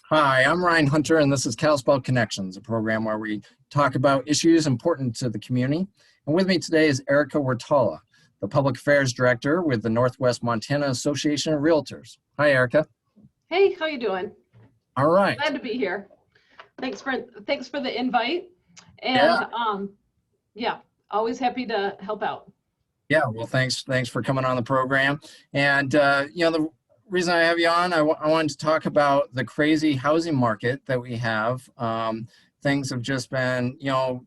Hi, I'm Ryan Hunter, and this is Kalispell Connections, a program where we talk about issues important to the community. And with me today is Erica Wirtala, the Public Affairs Director with the Northwest Montana Association of Realtors. Hi, Erica. Hey, how you doing? All right. Glad to be here. Thanks for the invite. Yeah. And yeah, always happy to help out. Yeah. Well, thanks for coming on the program. And the reason I have you on, I wanted to talk about the crazy housing market that we have. Things have just been,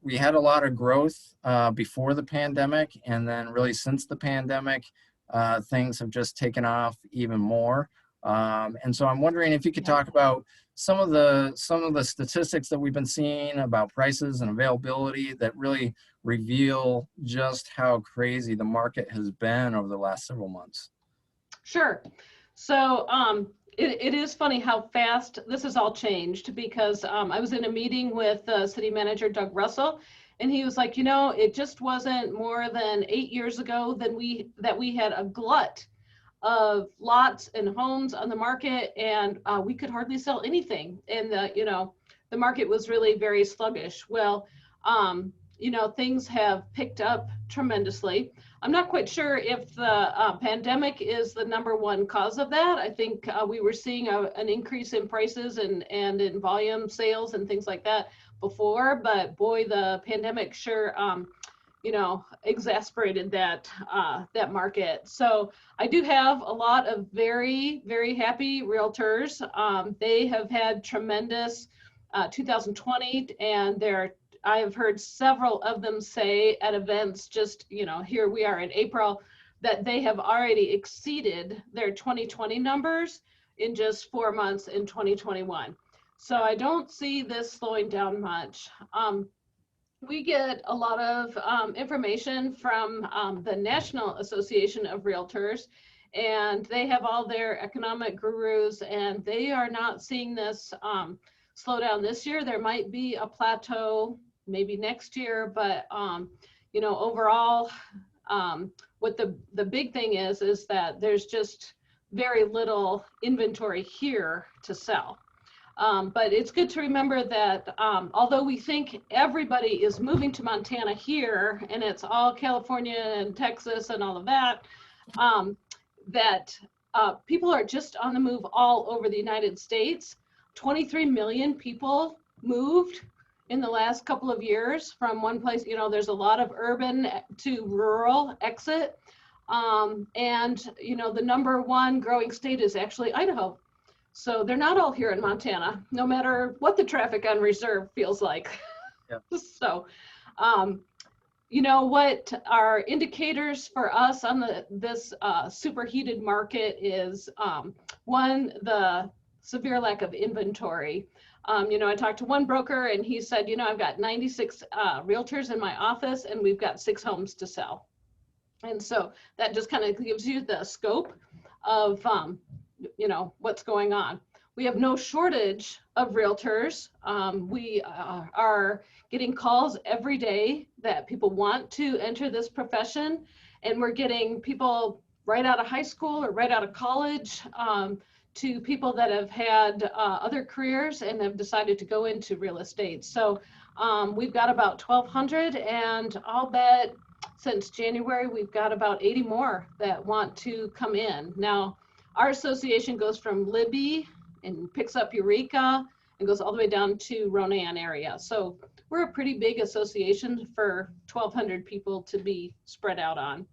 we had a lot of growth before the pandemic, and then really since the pandemic, things have just taken off even more. And so I'm wondering if you could talk about some of the statistics that we've been seeing about prices and availability that really reveal just how crazy the market has been over the last several months. Sure. So it is funny how fast this has all changed, because I was in a meeting with City Manager Doug Russell, and he was like, it just wasn't more than 8 years ago that we had a glut of lots and homes on the market, and we could hardly sell anything, and the market was really very sluggish. Well, things have picked up tremendously. I'm not quite sure if the pandemic is the #1 cause of that. I think we were seeing an increase in prices and in volume sales and things like that before, but boy, the pandemic sure exasperated that market. So I do have a lot of very, very happy realtors. They have had tremendous 2020, and I have heard several of them say at events, just here we are in April, that they have already exceeded their 2020 numbers in just 4 months in 2021. So I don't see this slowing down much. We get a lot of information from the National Association of Realtors, and they have all their economic gurus, and they are not seeing this slow down this year. There might be a plateau maybe next year, but overall, what the big thing is that there's just very little inventory here to sell. But it's good to remember that although we think everybody is moving to Montana here, and it's all California and Texas and all of that, that people are just on the move all over the United States. 23 million people moved in the last couple of years from one place. There's a lot of urban to rural exit. And the #1 growing state is actually Idaho. So they're not all here in Montana, no matter what the traffic on reserve feels like. Yeah. So, what our indicators for us on this superheated market is, one, the severe lack of inventory. I talked to one broker, and he said, I've got 96 realtors in my office, and we've got 6 homes to sell. And so that just kind of gives you the scope of what's going on. We have no shortage of realtors. We are getting calls every day that people want to enter this profession, and we're getting people right out of high school or right out of college, to people that have had other careers and have decided to go into real estate. So we've got about 1,200, and I'll bet since January we've got about 80 more that want to come in. Now, our association goes from Libby and picks up Eureka and goes all the way down to Ronan area. So we're a pretty big association for 1,200 people to be spread out on.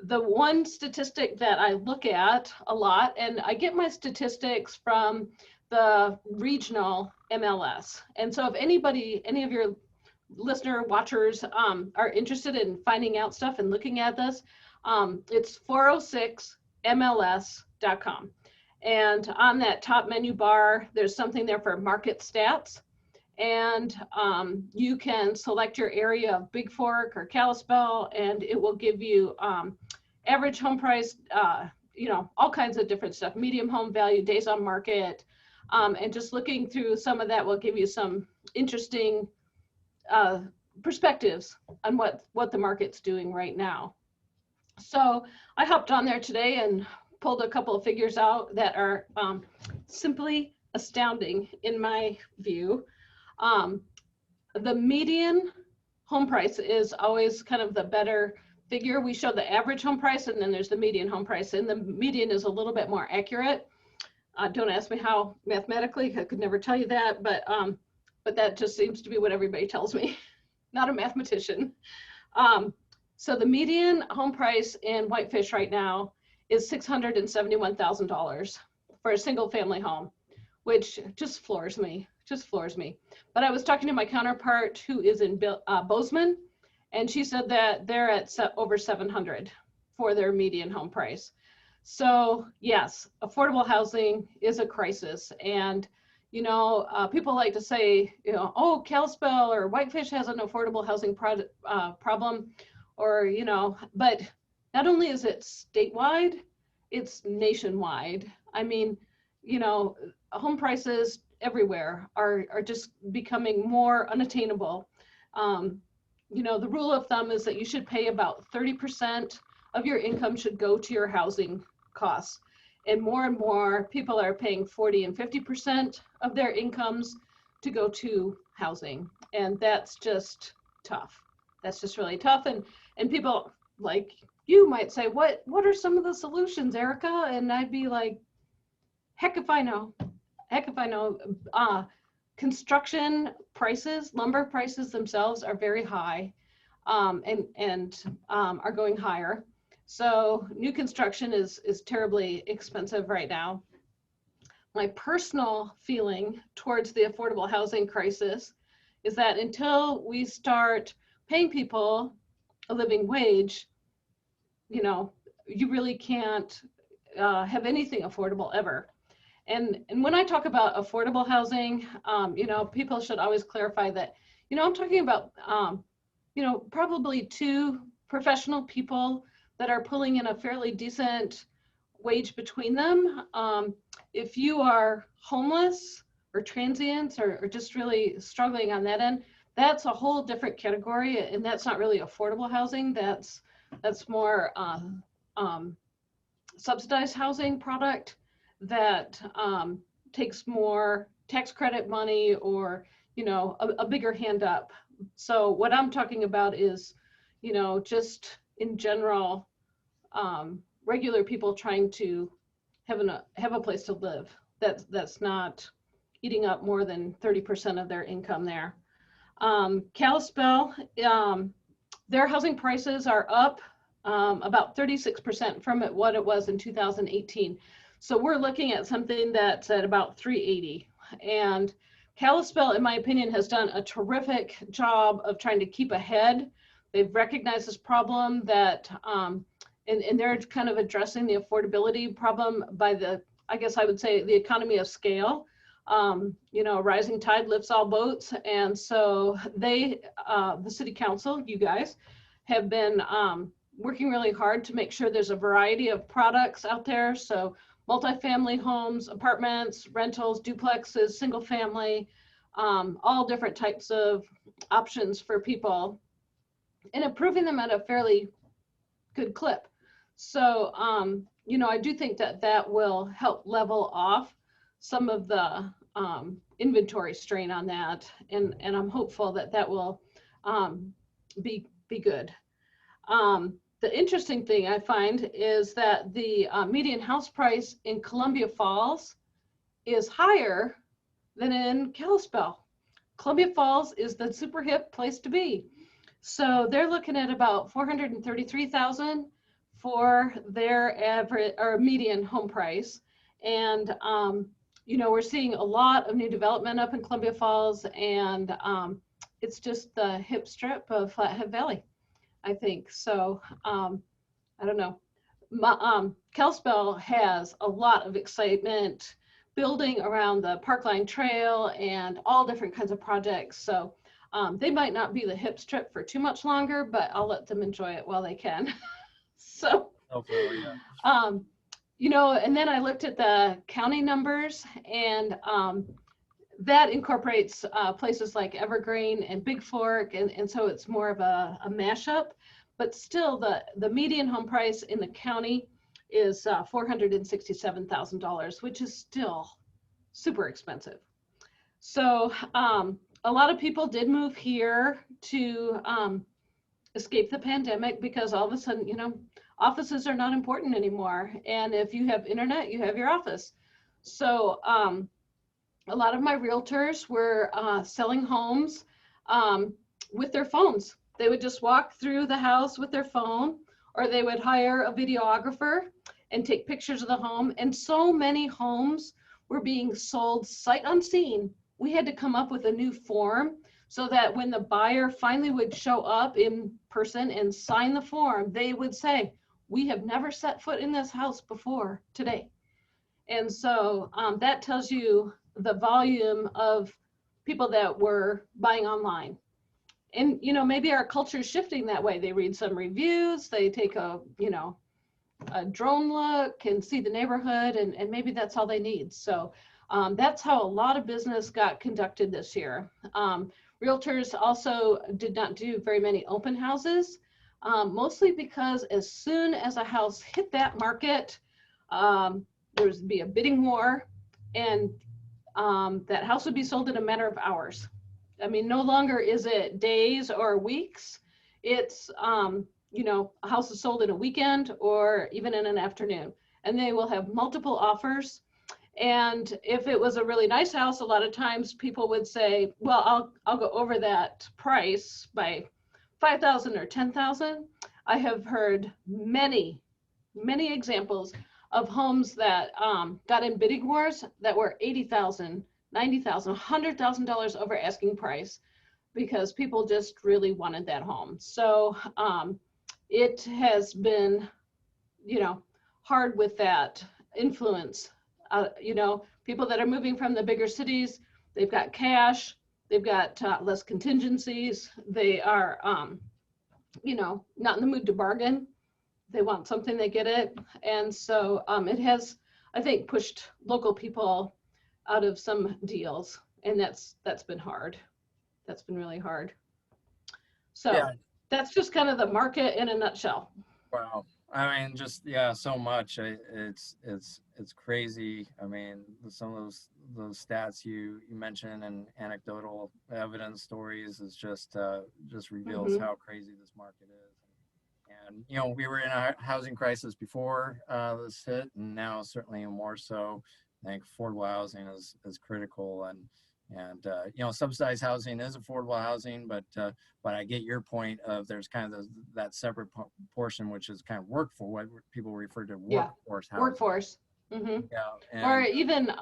The one statistic that I look at a lot, and I get my statistics from the regional MLS. And so if any of your listener watchers are interested in finding out stuff and looking at this, it's 406mls.com. And on that top menu bar, there's something there for market stats. And you can select your area of Big Fork or Kalispell, and it will give you average home price, all kinds of different stuff, medium home value, days on market. And just looking through some of that will give you some interesting perspectives on what the market's doing right now. So I hopped on there today and pulled a couple of figures out that are simply astounding in my view. The median home price is always kind of the better figure. We show the average home price, and then there's the median home price, and the median is a little bit more accurate. Don't ask me how mathematically, I could never tell you that, but that just seems to be what everybody tells me. Not a mathematician. So the median home price in Whitefish right now is $671,000 for a single family home, which just floors me, But I was talking to my counterpart who is in Bozeman, and she said that they're at over 700 for their median home price. So yes, affordable housing is a crisis. And, you know, people like to say, you know, oh, Kalispell or Whitefish has an affordable housing problem, or, you know, but not only is it statewide, it's nationwide. I mean, you know, home prices everywhere are just becoming more unattainable. You know, the rule of thumb is that you should pay about 30% of your income should go to your housing costs. And more people are paying 40 and 50% of their incomes to go to housing. And that's just tough. That's just really tough. And people like you might say, what are some of the solutions, Erica? And I'd be like, heck if I know. Construction prices, lumber prices themselves are very high, and are going higher. So new construction is terribly expensive right now. My personal feeling towards the affordable housing crisis is that until we start paying people a living wage, you know, you really can't have anything affordable ever. And when I talk about affordable housing, you know, people should always clarify that, you know, I'm talking about, you know, probably two professional people that are pulling in a fairly decent wage between them. If you are homeless or transients or just really struggling on that end, that's a whole different category, and that's not really affordable housing. That's more subsidized housing product that takes more tax credit money, or, you know, a bigger hand up. So what I'm talking about is, you know, just in general, regular people trying to have a place to live that's not eating up more than 30% of their income there. Kalispell, their housing prices are up about 36% from what it was in 2018. So we're looking at something that's at about 380. And Kalispell, in my opinion, has done a terrific job of trying to keep ahead. They've recognized this problem that, and they're kind of addressing the affordability problem by I guess I would say, the economy of scale. You know, a rising tide lifts all boats. And so they, the city council, you guys, have been working really hard to make sure there's a variety of products out there. So multifamily homes, apartments, rentals, duplexes, single family, all different types of options for people, and improving them at a fairly good clip. So, you know, I do think that will help level off some of the inventory strain on that, and I'm hopeful that will be good. The interesting thing I find is that the median house price in Columbia Falls is higher than in Kalispell. Columbia Falls is the super hip place to be. So they're looking at about $433,000 for their average or median home price. And, you know, we're seeing a lot of new development up in Columbia Falls, and it's just the hip strip of Flathead Valley, I think. So I don't know. Kalispell has a lot of excitement building around the Parkline Trail and all different kinds of projects. So they might not be the hip strip for too much longer, but I'll let them enjoy it while they can. So, you know, and then I looked at the county numbers, and that incorporates places like Evergreen and Big Fork, and so it's more of a mashup. But still, the median home price in the county is $467,000, which is still super expensive. So a lot of people did move here to escape the pandemic, because all of a sudden, offices are not important anymore. And if you have internet, you have your office. So a lot of my realtors were selling homes with their phones. They would just walk through the house with their phone, or they would hire a videographer and take pictures of the home. And so many homes were being sold sight unseen. We had to come up with a new form so that when the buyer finally would show up in person and sign the form, they would say, "We have never set foot in this house before today." And so that tells you the volume of people that were buying online. And, maybe our culture is shifting that way. They read some reviews, they take a drone look and see the neighborhood, and maybe that's all they need. So that's how a lot of business got conducted this year. Realtors also did not do very many open houses, mostly because as soon as a house hit that market, there would be a bidding war, and that house would be sold in a matter of hours. I mean, no longer is it days or weeks. It's, a house is sold in a weekend or even in an afternoon, and they will have multiple offers. And if it was a really nice house, a lot of times people would say, "Well, I'll go over that price by 5,000 or 10,000. I have heard many examples of homes that got in bidding wars that were $80,000, $90,000, $100,000 over asking price, because people just really wanted that home. So it has been, hard with that influence. People that are moving from the bigger cities, they've got cash, they've got less contingencies, they are, not in the mood to bargain. They want something, they get it. And so it has, I think, pushed local people out of some deals, and that's been hard. That's been really hard. So yeah, that's just kind of the market in a nutshell. Wow. I mean, just, yeah, so much. It's crazy. I mean, some of those stats you mentioned and anecdotal evidence stories is just reveals how crazy this market is. And we were in a housing crisis before this hit, and now certainly more so. I think affordable housing is critical, and subsidized housing is affordable housing, but I get your point of there's kind of that separate portion, which is kind of workforce, what people refer to workforce housing. Workforce. Yeah. Or even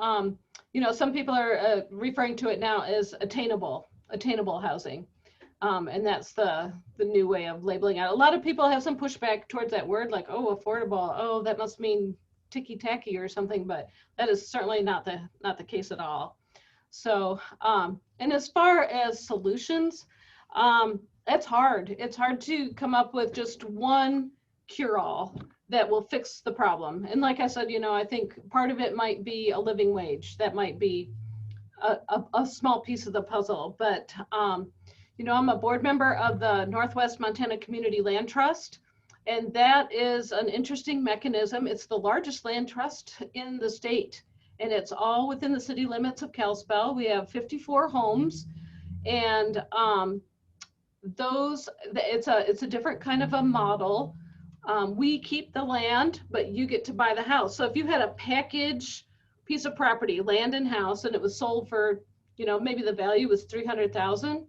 some people are referring to it now as attainable housing. And that's the new way of labeling it. A lot of people have some pushback towards that word, like, "Oh, affordable. Oh, that must mean ticky-tacky or something," but that is certainly not the case at all. So, and as far as solutions, it's hard. It's hard to come up with just one cure-all that will fix the problem. And like I said, I think part of it might be a living wage. That might be a small piece of the puzzle. But, I'm a board member of the Northwest Montana Community Land Trust, and that is an interesting mechanism. It's the largest land trust in the state, and it's all within the city limits of Kalispell. We have 54 homes, and it's a different kind of a model. We keep the land, but you get to buy the house. So if you had a package piece of property, land and house, and it was sold for, maybe the value was $300,000,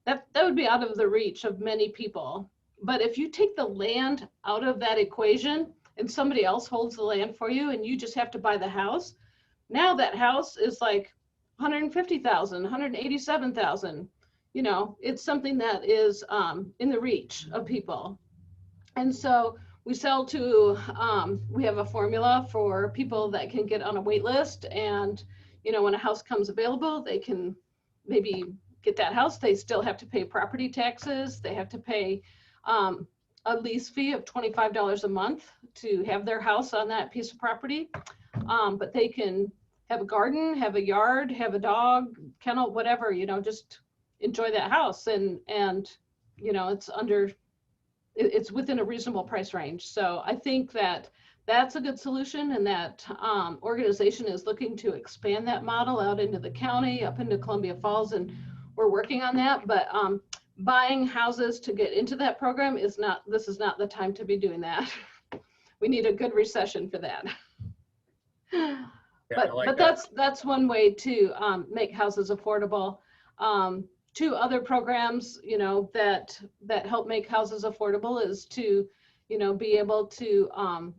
that would be out of the reach of many people. But if you take the land out of that equation and somebody else holds the land for you and you just have to buy the house, now that house is like $150,000, $187,000. It's something that is in the reach of people. And so we sell to, we have a formula for people that can get on a wait list, and when a house comes available, they can maybe get that house. They still have to pay property taxes. They have to pay a lease fee of $25 a month to have their house on that piece of property. But they can have a garden, have a yard, have a dog, kennel, whatever, just enjoy that house. And it's within a reasonable price range. So I think that that's a good solution, and that organization is looking to expand that model out into the county, up into Columbia Falls, and we're working on that. But buying houses to get into that program is not, this is not the time to be doing that. We need a good recession for that. Yeah, I like But that. that's one way to make houses affordable. Two other programs, you know, that help make houses affordable is to, you know, be able to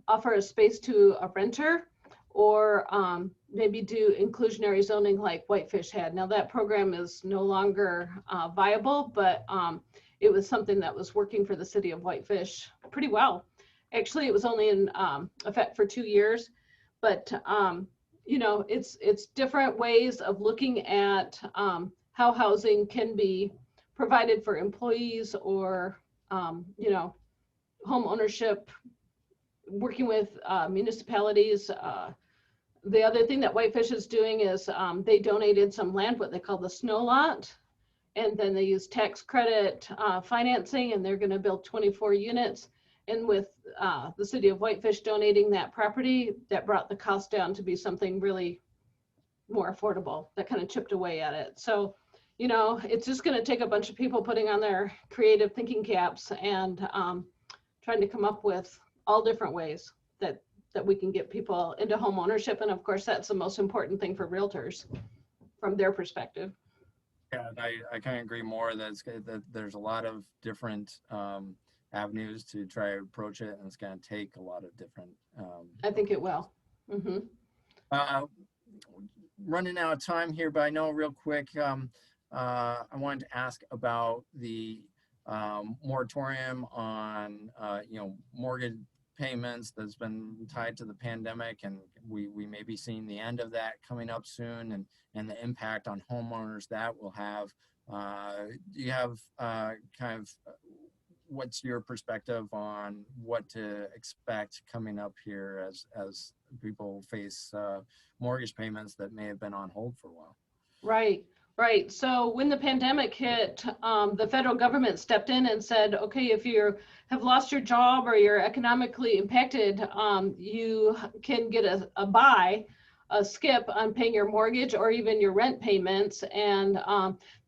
offer a space to a renter, or maybe do inclusionary zoning like Whitefish had. Now that program is no longer viable, but it was something that was working for the city of Whitefish pretty well. Actually, it was only in effect for 2 years, but you know, it's different ways of looking at how housing can be provided for employees, or you know, home ownership, working with municipalities. The other thing that Whitefish is doing is they donated some land, what they call the snow lot, and then they use tax credit financing, and they're going to build 24 units. And with the city of Whitefish donating that property, that brought the cost down to be something really more affordable, that kind of chipped away at it. So, you know, it's just going to take a bunch of people putting on their creative thinking caps and trying to come up with all different ways that we can get people into home ownership. And of course, that's the most important thing for realtors from their perspective. Yeah, and I can't agree more that that there's a lot of different avenues to try to approach it, and it's going to take a lot of different. I think it will. Mm-hmm. Uh, Running out of time here, but I know real quick, I wanted to ask about the moratorium on you know, mortgage payments that's been tied to the pandemic, and we may be seeing the end of that coming up soon, and the impact on homeowners that will have. Do you have kind of what's your perspective on what to expect coming up here as people face mortgage payments that may have been on hold for a while? Right, right. So when the pandemic hit, the federal government stepped in and said, okay, if you have lost your job or you're economically impacted, you can get a skip on paying your mortgage or even your rent payments. And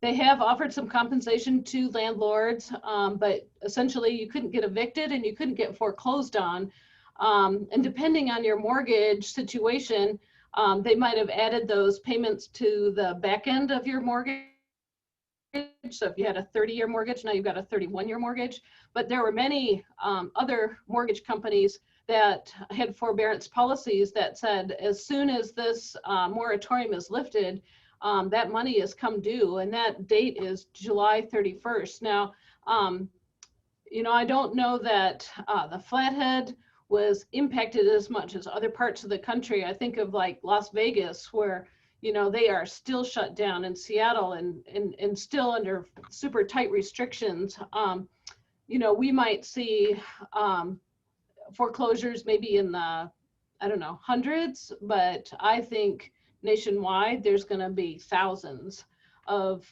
they have offered some compensation to landlords, but essentially you couldn't get evicted and you couldn't get foreclosed on. And depending on your mortgage situation, they might have added those payments to the back end of your mortgage. So if you had a 30-year mortgage, now you've got a 31-year mortgage. But there were many other mortgage companies that had forbearance policies that said, as soon as this moratorium is lifted, that money has come due, and that date is July 31st. Now, you know, I don't know that the Flathead was impacted as much as other parts of the country. I think of like Las Vegas, where, you know, they are still shut down, in Seattle, and still under super tight restrictions. You know, we might see foreclosures maybe in the, I don't know, hundreds, but I think nationwide there's going to be thousands of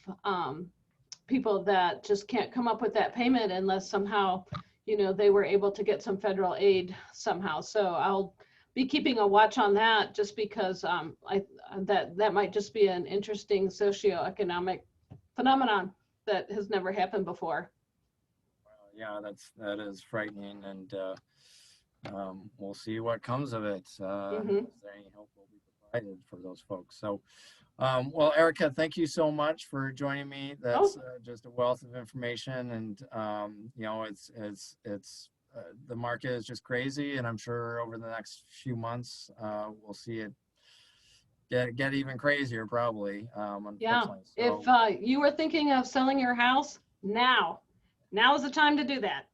people that just can't come up with that payment unless somehow, you know, they were able to get some federal aid somehow. So I'll be keeping a watch on that, just because that might just be an interesting socioeconomic phenomenon that has never happened before. Yeah, that is frightening, and we'll see what comes of it. Mm-hmm. Is there any help will be provided for those folks? So, well, Erica, thank you so much for joining me. That's just a wealth of information, and you know, it's the market is just crazy, and I'm sure over the next few months we'll see it get even crazier, probably. Yeah. Unfortunately. So, if you were thinking of selling your house, now is the time to do that.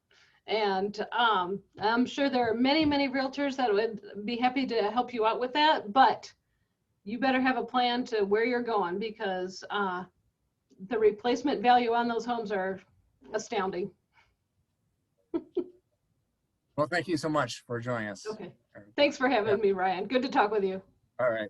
And I'm sure there are many, many realtors that would be happy to help you out with that, but you better have a plan to where you're going, because the replacement value on those homes are astounding. Well, thank you so much for joining us. Okay. Thanks for having me, Ryan. Good to talk with you. All right.